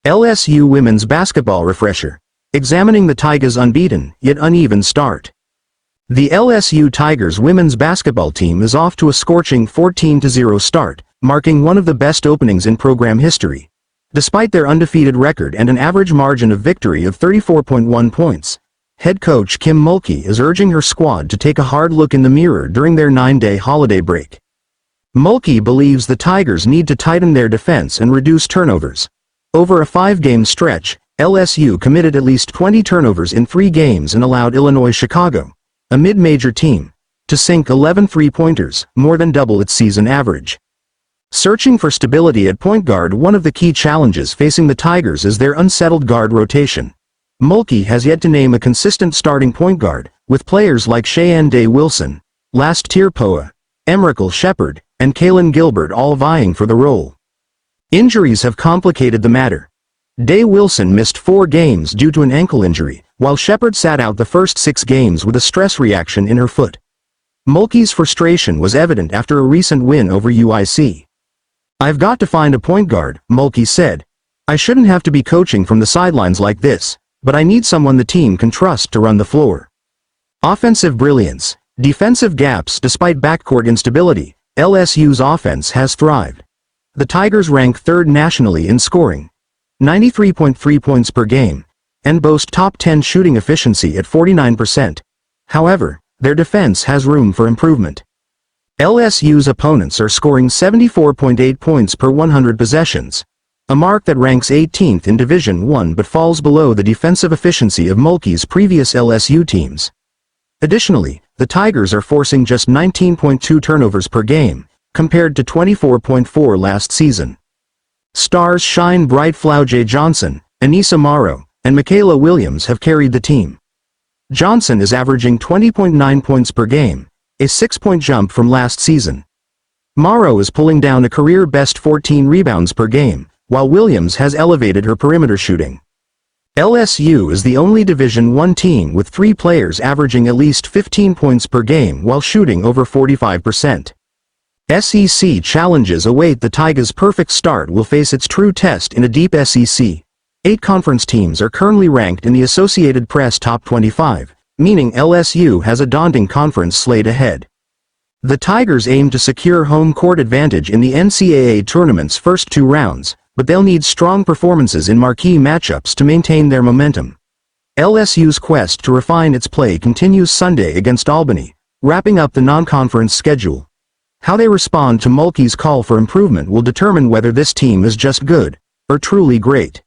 LSU women's basketball refresher. Examining the Tigers' unbeaten, yet uneven start. The LSU Tigers women's basketball team is off to a scorching 14-0 start, marking one of the best openings in program history. Despite their undefeated record and an average margin of victory of 34.1 points, head coach Kim Mulkey is urging her squad to take a hard look in the mirror during their 9-day holiday break. Mulkey believes the Tigers need to tighten their defense and reduce turnovers. Over a 5-game stretch, LSU committed at least 20 turnovers in 3 games and allowed Illinois Chicago, a mid-major team, to sink 11 three-pointers, more than double its season average. Searching for stability at point guard, one of the key challenges facing the Tigers is their unsettled guard rotation. Mulkey has yet to name a consistent starting point guard, with players like Cheyenne Day-Wilson, Last-Tier Poa, Emrical Shepard, and Kaylin Gilbert all vying for the role. Injuries have complicated the matter. Day-Wilson missed 4 games due to an ankle injury, while Shepard sat out the first 6 games with a stress reaction in her foot. Mulkey's frustration was evident after a recent win over UIC. "I've got to find a point guard," Mulkey said. "I shouldn't have to be coaching from the sidelines like this, but I need someone the team can trust to run the floor." Offensive brilliance, defensive gaps. Despite backcourt instability, LSU's offense has thrived. The Tigers rank 3rd nationally in scoring, 93.3 points per game, and boast top 10 shooting efficiency at 49%. However, their defense has room for improvement. LSU's opponents are scoring 74.8 points per 100 possessions, a mark that ranks 18th in Division I but falls below the defensive efficiency of Mulkey's previous LSU teams. Additionally, the Tigers are forcing just 19.2 turnovers per game, compared to 24.4 last season. Stars shine bright. Flaujae Johnson, Anissa Morrow, and Michaela Williams have carried the team. Johnson is averaging 20.9 points per game, a 6-point jump from last season. Morrow is pulling down a career-best 14 rebounds per game, while Williams has elevated her perimeter shooting. LSU is the only Division I team with 3 players averaging at least 15 points per game while shooting over 45%. SEC challenges await the Tigers' perfect start will face its true test in a deep SEC. 8 conference teams are currently ranked in the Associated Press Top 25, meaning LSU has a daunting conference slate ahead. The Tigers aim to secure home court advantage in the NCAA tournament's first 2 rounds, but they'll need strong performances in marquee matchups to maintain their momentum. LSU's quest to refine its play continues Sunday against Albany, wrapping up the non-conference schedule. How they respond to Mulkey's call for improvement will determine whether this team is just good or truly great.